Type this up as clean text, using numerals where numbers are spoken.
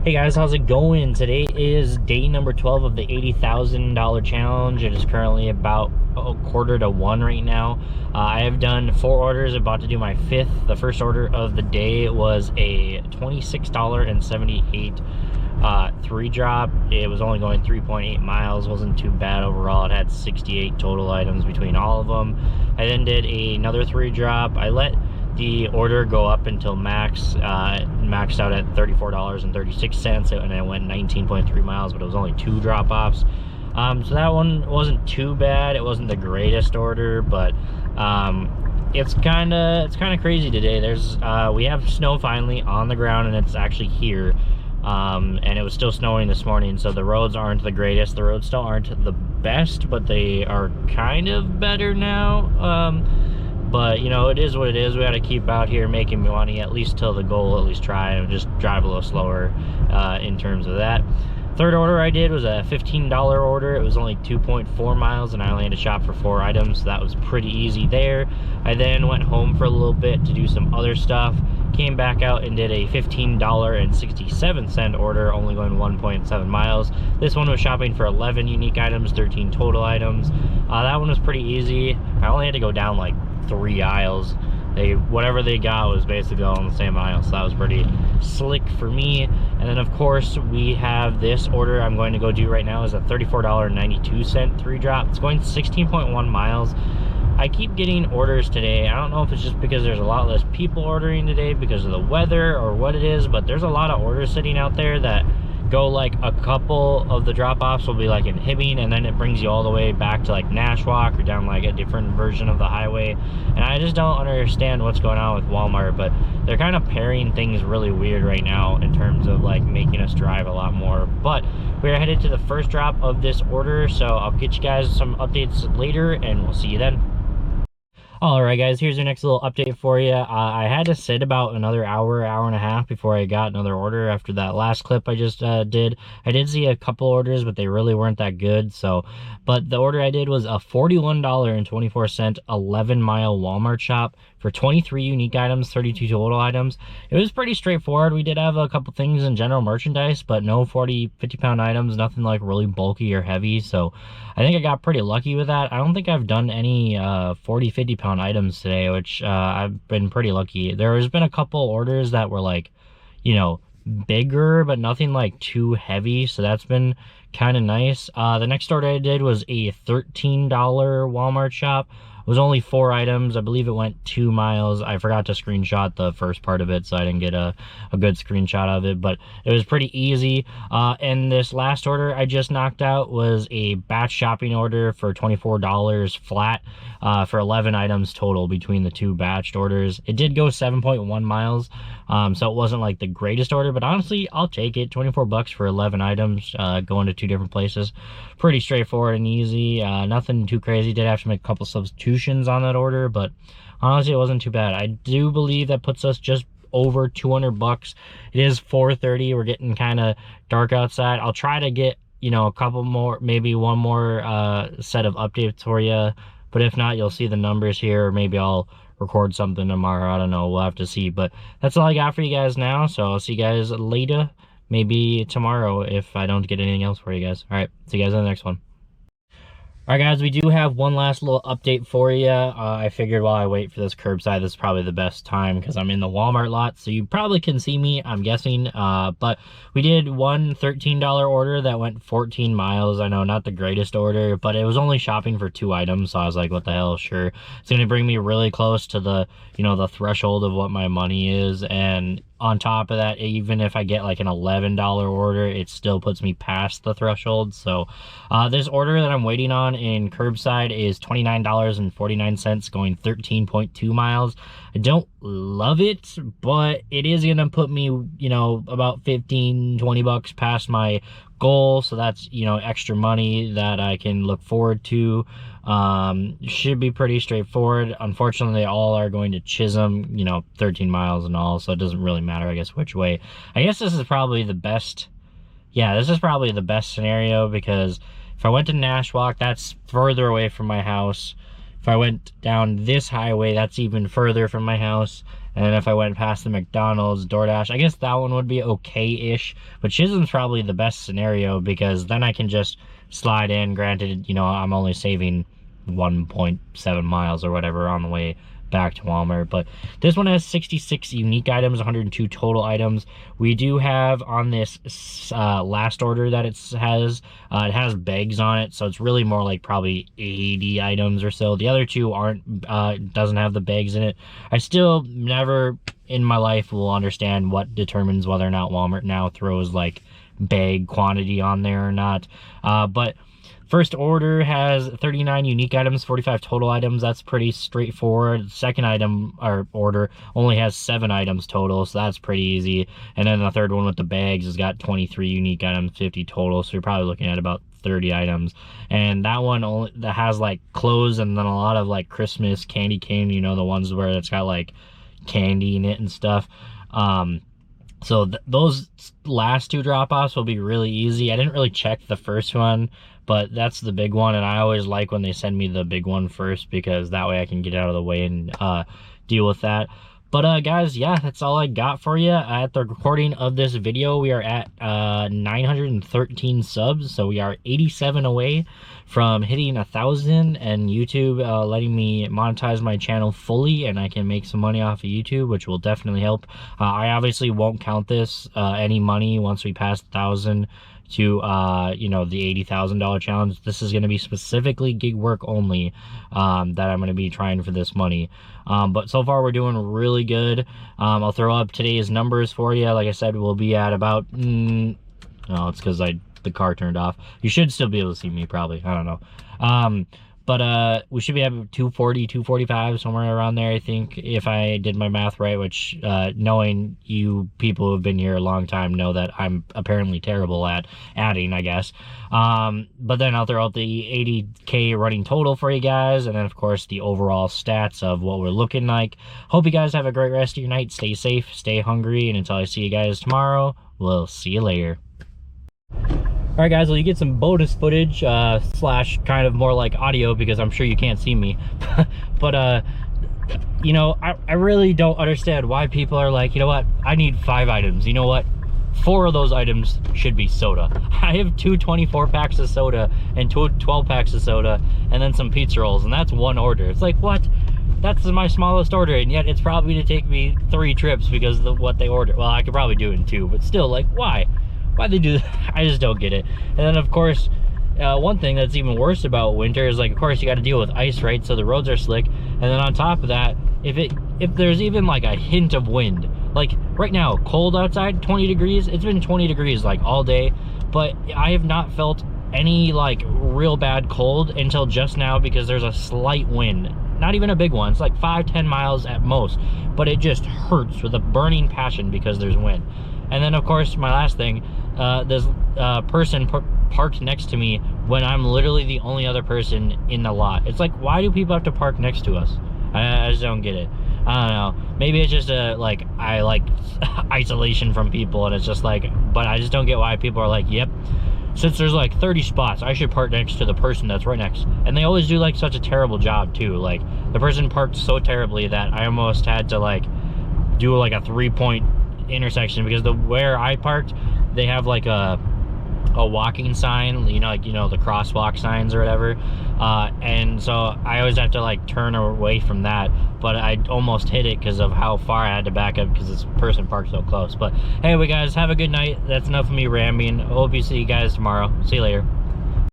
Hey guys, how's it going? Today is day number 12 of the $80,000 challenge. It is currently about a quarter to one right now. I have done 4 orders, about to do my 5th. The first order of the day was a $26.78 3 drop. It was only going 3.8 miles, wasn't too bad overall. It had 68 total items between all of them. I then did another 3 drop. I let the order go up until maxed out at $34.36, and I went 19.3 miles, but it was only 2 drop-offs. So that one wasn't too bad. It wasn't the greatest order, but it's kind of crazy today. We have snow finally on the ground, and it's actually here. And it was still snowing this morning, so the roads aren't the greatest. The roads still aren't the best, but they are kind of better now. But you know, it is what it is. We got to keep out here making money, at least till the goal, at least try and just drive a little slower in terms of that. Third order I did was a $15 order. It was only 2.4 miles, and I only had to shop for 4 items, so that was pretty easy there. I then went home for a little bit to do some other stuff, came back out and did a $15.67 order, only going 1.7 miles. This one was shopping for 11 unique items, 13 total items. That one was pretty easy. I only had to go down like 3 aisles. Whatever they got was basically all in the same aisle, so that was pretty slick for me. And then of course we have this order I'm going to go do right now is a $34.92 3 drop. It's going 16.1 miles. I keep getting orders today. I don't know if it's just because there's a lot less people ordering today because of the weather or what it is, but there's a lot of orders sitting out there that go like a couple of the drop-offs will be like in Hibbing, and then it brings you all the way back to like Nashwauk or down like a different version of the highway. And I just don't understand what's going on with Walmart, but they're kind of pairing things really weird right now in terms of like making us drive a lot more. But we're headed to the first drop of this order, so I'll get you guys some updates later and we'll see you then. Alright guys, here's your next little update for you. I had to sit about another hour and a half before I got another order after that last clip I just did. I did see a couple orders, but they really weren't that good. But the order I did was a $41.24 11-mile Walmart shop for 23 unique items, 32 total items. It was pretty straightforward. We did have a couple things in general merchandise, but no 50 pound items, nothing like really bulky or heavy. So I think I got pretty lucky with that. I don't think I've done any 50 pound items today, which I've been pretty lucky. There has been a couple orders that were like, you know, bigger, but nothing like too heavy, so that's been kind of nice. The next order I did was a $13 Walmart shop. It was only 4 items. I believe it went 2 miles. I forgot to screenshot the first part of it, so I didn't get a good screenshot of it, but it was pretty easy. And this last order I just knocked out was a batch shopping order for $24 flat for 11 items total between the 2 batched orders. It did go 7.1 miles, so it wasn't like the greatest order, but honestly, I'll take it. 24 bucks for 11 items going to 2 different places. Pretty straightforward and easy. Nothing too crazy. Did have to make a couple substitutions on that order, but honestly it wasn't too bad. I do believe that puts us just over 200 bucks. It is 4:30. We're getting kind of dark outside. I'll try to get, you know, a couple more, maybe one more set of updates for you, but if not, you'll see the numbers here, or maybe I'll record something tomorrow. I don't know, we'll have to see. But that's all I got for you guys now, so I'll see you guys later, maybe tomorrow if I don't get anything else for you guys. All right, see you guys in the next one. All right, guys, we do have one last little update for you. I figured while I wait for this curbside, this is probably the best time because I'm in the Walmart lot, so you probably can see me, I'm guessing. But we did one $13 order that went 14 miles. I know, not the greatest order, but it was only shopping for 2 items, so I was like, what the hell, sure. It's going to bring me really close to the, you know, the threshold of what my money is, and on top of that, even if I get like an $11 order, it still puts me past the threshold. So this order that I'm waiting on in curbside is $29.49, going 13.2 miles. I don't love it, but it is gonna put me, you know, about 15-20 bucks past my goal, so that's, you know, extra money that I can look forward to. Should be pretty straightforward. Unfortunately, they all are going to Chisholm, you know, 13 miles and all, so it doesn't really matter, I guess, which way. I guess this is probably the best, yeah, this is probably the best scenario, because if I went to Nashwauk, that's further away from my house. If I went down this highway, that's even further from my house. And then if I went past the McDonald's, DoorDash, I guess that one would be okay-ish. But Chisholm's probably the best scenario because then I can just slide in. Granted, you know, I'm only saving 1.7 miles or whatever on the way back to Walmart. But this one has 66 unique items, 102 total items. We do have on this last order that it has bags on it, so it's really more like probably 80 items or so. The other two doesn't have the bags in it. I still never in my life will understand what determines whether or not Walmart now throws like bag quantity on there or not. But first order has 39 unique items, 45 total items. That's pretty straightforward. Second item or order only has 7 items total, so that's pretty easy. And then the third one with the bags has got 23 unique items, 50 total, so you're probably looking at about 30 items. And that one only that has like clothes and then a lot of like Christmas candy cane, you know, the ones where it's got like candy in it and stuff. So those last 2 drop-offs will be really easy. I didn't really check the first one, but that's the big one, and I always like when they send me the big one first because that way I can get out of the way and deal with that. But guys, yeah, that's all I got for you. At the recording of this video, we are at 913 subs, so we are 87 away from hitting 1,000, and YouTube letting me monetize my channel fully, and I can make some money off of YouTube, which will definitely help. I obviously won't count this any money once we pass 1,000 to you know, the $80,000 challenge. This is going to be specifically gig work only that I'm going to be trying for this money. But so far we're doing really good. I'll throw up today's numbers for you. Like I said, we'll be at about no, it's because the car turned off. You should still be able to see me probably, I don't know. But we should be at 240, 245, somewhere around there, I think, if I did my math right, which knowing you people who have been here a long time know that I'm apparently terrible at adding, I guess. But then I'll throw out the 80K running total for you guys, and then, of course, the overall stats of what we're looking like. Hope you guys have a great rest of your night. Stay safe, stay hungry, and until I see you guys tomorrow, we'll see you later. Alright guys, well, you get some bonus footage, slash kind of more like audio because I'm sure you can't see me. But, you know, I really don't understand why people are like, you know what, I need 5 items. You know what? 4 of those items should be soda. I have 2 24 packs of soda and 2 12 packs of soda and then some pizza rolls, and that's 1 order. It's like, what? That's my smallest order, and yet it's probably to take me 3 trips because of what they ordered. Well, I could probably do it in 2, but still, like, why? Why they do that? I just don't get it. And then, of course, one thing that's even worse about winter is, like, of course, you got to deal with ice, right? So the roads are slick. And then on top of that, if there's even, like, a hint of wind, like, right now, cold outside, 20 degrees. It's been 20 degrees, like, all day. But I have not felt any, like, real bad cold until just now because there's a slight wind. Not even a big one. It's like 5-10 miles at most. But it just hurts with a burning passion because there's wind. And then, of course, my last thing, this person parked next to me when I'm literally the only other person in the lot. It's like, why do people have to park next to us? I just don't get it. I don't know. Maybe it's just I like isolation from people, and it's just like, but I just don't get why people are like, yep, since there's like 30 spots, I should park next to the person that's right next. And they always do like such a terrible job too. Like, the person parked so terribly that I almost had to like do like a 3-point intersection because where I parked, they have like a walking sign, you know, like, you know, the crosswalk signs or whatever, and so I always have to like turn away from that, but I almost hit it because of how far I had to back up because this person parked so close. But anyway guys, have a good night. That's enough of me rambling. Hope you see you guys tomorrow. See you later.